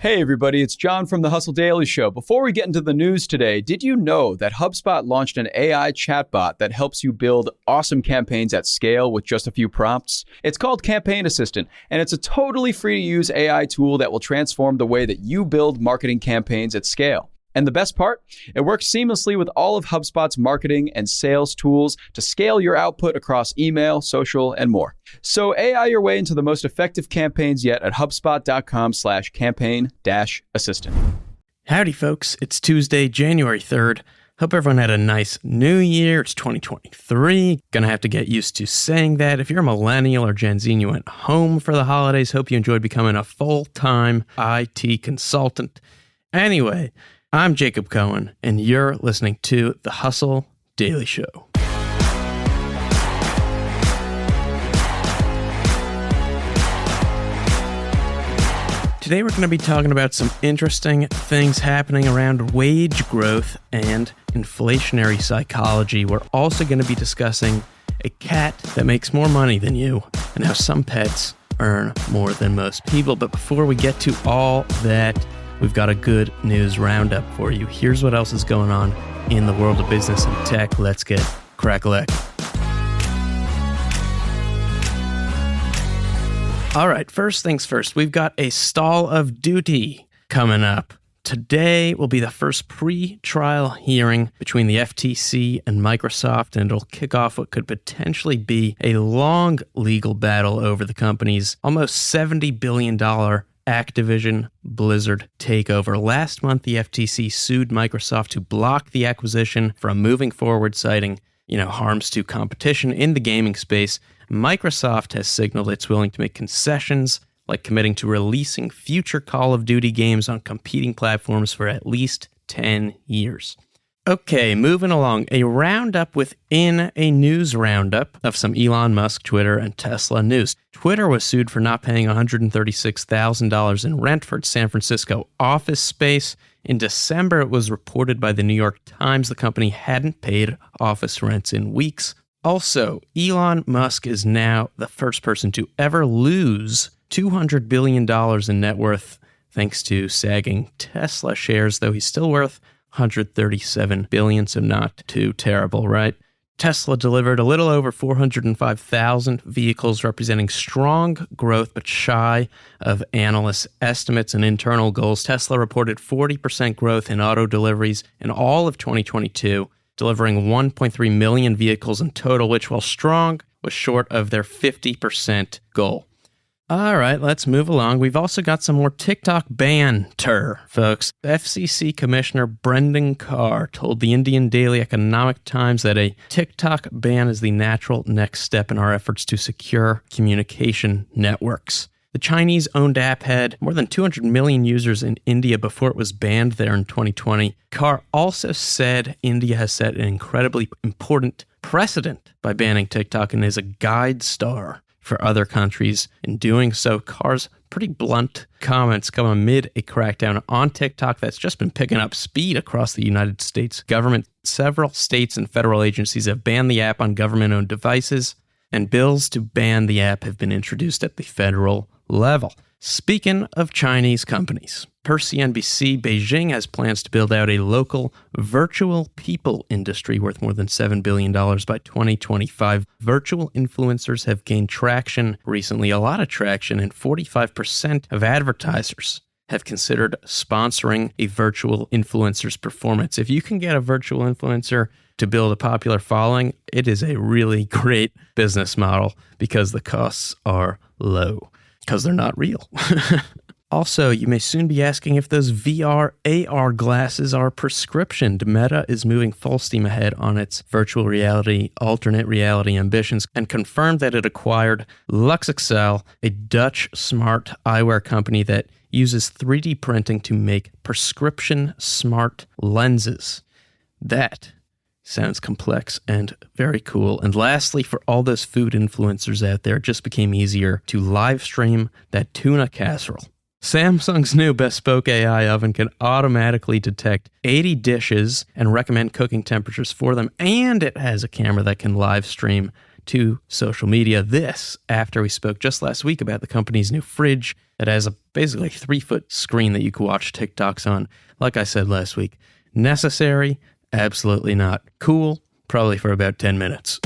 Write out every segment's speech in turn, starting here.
Hey everybody, it's John from the Hustle Daily Show. Before we get into the news today, did you know that HubSpot launched an AI chatbot that helps you build awesome campaigns at scale with just a few prompts? It's called Campaign Assistant, and it's a totally free-to-use AI tool that will transform the way that you build marketing campaigns at scale. And the best part? It works seamlessly with all of HubSpot's marketing and sales tools to scale your output across email, social, and more. So AI your way into the most effective campaigns yet at HubSpot.com/campaign-assistant. Howdy, folks. It's Tuesday, January 3rd. Hope everyone had a nice new year. It's 2023. Gonna have to get used to saying that. If you're a millennial or Gen Z and you went home for the holidays, hope you enjoyed becoming a full-time IT consultant. Anyway, I'm Jacob Cohen, and you're listening to The Hustle Daily Show. Today we're going to be talking about some interesting things happening around wage growth and inflationary psychology. We're also going to be discussing a cat that makes more money than you and how some pets earn more than most people. But before we get to all that, we've got a good news roundup for you. Here's what else is going on in the world of business and tech. Let's get crack-a-lack. All right, first things first, we've got a stall of duty coming up. Today will be the first pre-trial hearing between the FTC and Microsoft, and it'll kick off what could potentially be a long legal battle over the company's almost $70 billion Activision Blizzard takeover. Last month, the FTC sued Microsoft to block the acquisition from moving forward, citing, harms to competition in the gaming space. Microsoft has signaled it's willing to make concessions, like committing to releasing future Call of Duty games on competing platforms for at least 10 years. Okay, moving along. A roundup within a news roundup of some Elon Musk, Twitter, and Tesla news. Twitter was sued for not paying $136,000 in rent for its San Francisco office space. In December, it was reported by the New York Times the company hadn't paid office rents in weeks. Also, Elon Musk is now the first person to ever lose $200 billion in net worth thanks to sagging Tesla shares, though he's still worth $137 billion, so not too terrible, right? Tesla delivered a little over 405,000 vehicles, representing strong growth but shy of analysts' estimates and internal goals. Tesla reported 40% growth in auto deliveries in all of 2022, delivering 1.3 million vehicles in total, which, while strong, was short of their 50% goal. All right, let's move along. We've also got some more TikTok banter, folks. FCC Commissioner Brendan Carr told the Indian Daily Economic Times that a TikTok ban is the natural next step in our efforts to secure communication networks. The Chinese-owned app had more than 200 million users in India before it was banned there in 2020. Carr also said India has set an incredibly important precedent by banning TikTok and is a guide star for other countries in doing so. Carr's pretty blunt comments come amid a crackdown on TikTok that's just been picking up speed across the United States government. Several states and federal agencies have banned the app on government-owned devices, and bills to ban the app have been introduced at the federal level. Speaking of Chinese companies, per CNBC, Beijing has plans to build out a local virtual people industry worth more than $7 billion by 2025. Virtual influencers have gained traction recently, a lot of traction, and 45% of advertisers have considered sponsoring a virtual influencer's performance. If you can get a virtual influencer to build a popular following, it is a really great business model because the costs are low. Because they're not real. Also, you may soon be asking if those VR AR glasses are prescription. Meta is moving full steam ahead on its virtual reality, alternate reality ambitions, and confirmed that it acquired Luxexcel, a Dutch smart eyewear company that uses 3D printing to make prescription smart lenses. That sounds complex and very cool. And lastly, for all those food influencers out there, it just became easier to live stream that tuna casserole. Samsung's new bespoke AI oven can automatically detect 80 dishes and recommend cooking temperatures for them. And it has a camera that can live stream to social media. This after we spoke just last week about the company's new fridge that has a basically 3-foot screen that you can watch TikToks on. Like I said last week, necessary? Absolutely not. Cool? Probably for about 10 minutes.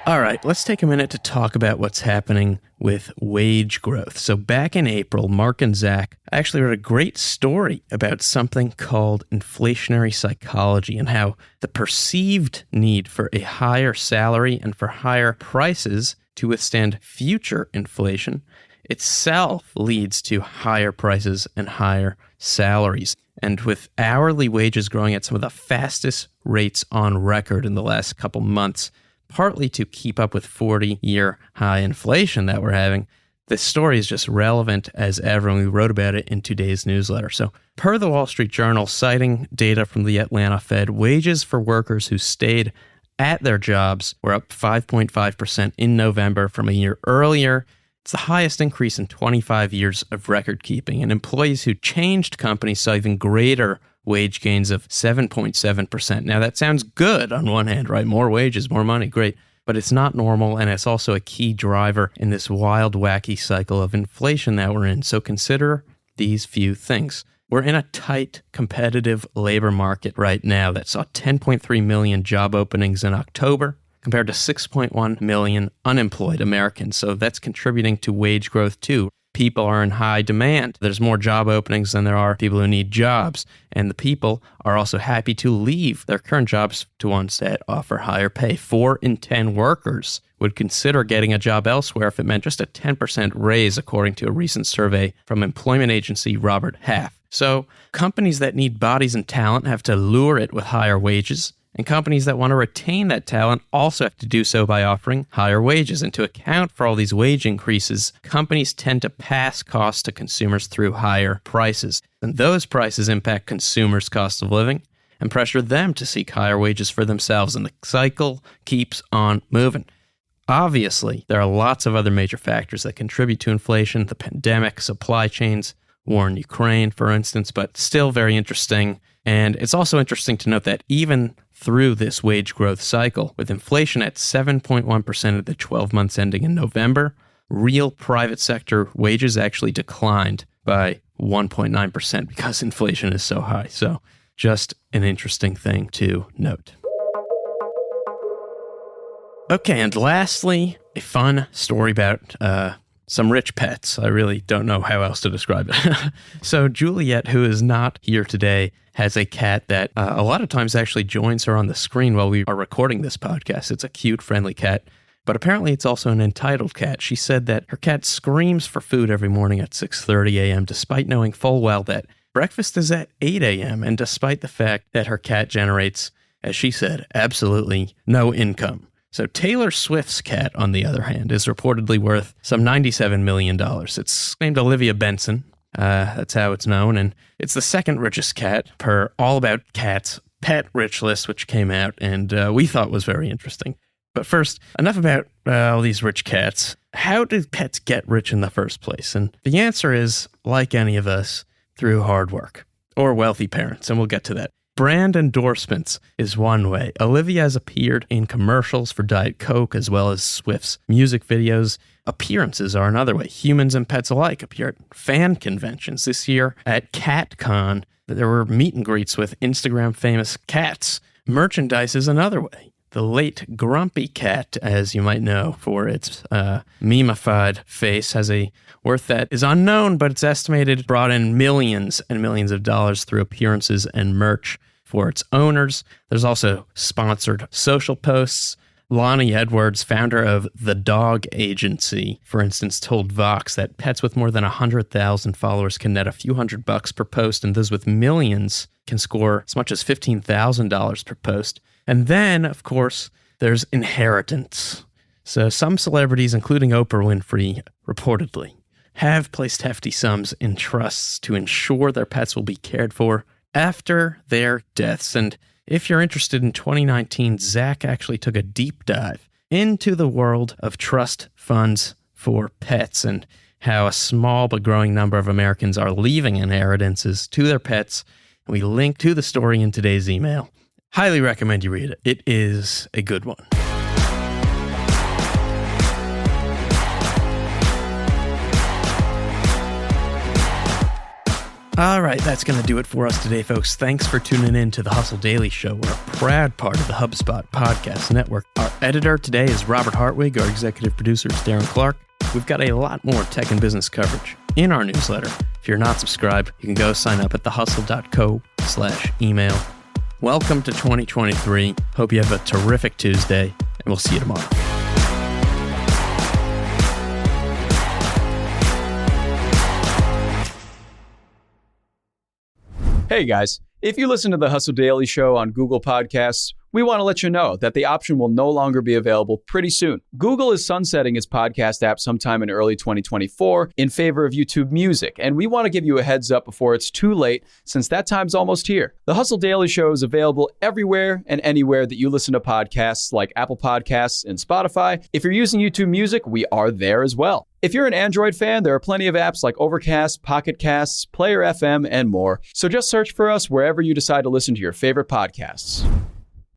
All right, let's take a minute to talk about what's happening with wage growth. So back in April, Mark and Zach actually wrote a great story about something called inflationary psychology and how the perceived need for a higher salary and for higher prices to withstand future inflation itself leads to higher prices and higher salaries. And with hourly wages growing at some of the fastest rates on record in the last couple months, partly to keep up with 40-year high inflation that we're having, this story is just relevant as ever, and we wrote about it in today's newsletter. So per the Wall Street Journal, citing data from the Atlanta Fed, wages for workers who stayed at their jobs were up 5.5% in November from a year earlier. It's the highest increase in 25 years of record keeping, and employees who changed companies saw even greater wage gains of 7.7%. Now, that sounds good on one hand, right? More wages, more money, great. But it's not normal, and it's also a key driver in this wild, wacky cycle of inflation that we're in. So consider these few things. We're in a tight, competitive labor market right now that saw 10.3 million job openings in October, compared to 6.1 million unemployed Americans. So that's contributing to wage growth too. People are in high demand. There's more job openings than there are people who need jobs. And the people are also happy to leave their current jobs to ones that offer higher pay. 4 in 10 workers would consider getting a job elsewhere if it meant just a 10% raise, according to a recent survey from employment agency Robert Half. So companies that need bodies and talent have to lure it with higher wages. And companies that want to retain that talent also have to do so by offering higher wages. And to account for all these wage increases, companies tend to pass costs to consumers through higher prices. And those prices impact consumers' cost of living and pressure them to seek higher wages for themselves. And the cycle keeps on moving. Obviously, there are lots of other major factors that contribute to inflation: the pandemic, supply chains, war in Ukraine, for instance, but still very interesting. And it's also interesting to note that even through this wage growth cycle, with inflation at 7.1% of the 12 months ending in November, real private sector wages actually declined by 1.9% because inflation is so high. So just an interesting thing to note. Okay, and lastly, a fun story about some rich pets. I really don't know how else to describe it. So Juliet, who is not here today, has a cat that a lot of times actually joins her on the screen while we are recording this podcast. It's a cute, friendly cat, but apparently it's also an entitled cat. She said that her cat screams for food every morning at 6:30 a.m., despite knowing full well that breakfast is at 8 a.m., and despite the fact that her cat generates, as she said, absolutely no income. So Taylor Swift's cat, on the other hand, is reportedly worth some $97 million. It's named Olivia Benson. That's how it's known. And it's the second richest cat per All About Cats Pet Rich List, which came out and we thought was very interesting. But first, enough about all these rich cats. How did pets get rich in the first place? And the answer is, like any of us, through hard work or wealthy parents. And we'll get to that. Brand endorsements is one way. Olivia has appeared in commercials for Diet Coke as well as Swift's music videos. Appearances are another way. Humans and pets alike appear at fan conventions. This year at CatCon, there were meet and greets with Instagram famous cats. Merchandise is another way. The late Grumpy Cat, as you might know for its memified face, has a worth that is unknown, but it's estimated brought in millions and millions of dollars through appearances and merch for its owners. There's also sponsored social posts. Lonnie Edwards, founder of The Dog Agency, for instance, told Vox that pets with more than 100,000 followers can net a few $100 per post, and those with millions can score as much as $15,000 per post. And then, of course, there's inheritance. So some celebrities, including Oprah Winfrey, reportedly have placed hefty sums in trusts to ensure their pets will be cared for after their deaths. And if you're interested, in 2019, Zach actually took a deep dive into the world of trust funds for pets and how a small but growing number of Americans are leaving inheritances to their pets. We link to the story in today's email. Highly recommend you read it. It is a good one. All right, that's going to do it for us today, folks. Thanks for tuning in to the Hustle Daily Show. We're a proud part of the HubSpot Podcast Network. Our editor today is Robert Hartwig. Our executive producer is Darren Clarke. We've got a lot more tech and business coverage in our newsletter. If you're not subscribed, you can go sign up at thehustle.co/email. Welcome to 2023. Hope you have a terrific Tuesday, and we'll see you tomorrow. Hey guys, if you listen to the Hustle Daily Show on Google Podcasts, we want to let you know that the option will no longer be available pretty soon. Google is sunsetting its podcast app sometime in early 2024 in favor of YouTube Music, and we want to give you a heads up before it's too late, since that time's almost here. The Hustle Daily Show is available everywhere and anywhere that you listen to podcasts, like Apple Podcasts and Spotify. If you're using YouTube Music, we are there as well. If you're an Android fan, there are plenty of apps like Overcast, Pocket Casts, Player FM, and more. So just search for us wherever you decide to listen to your favorite podcasts.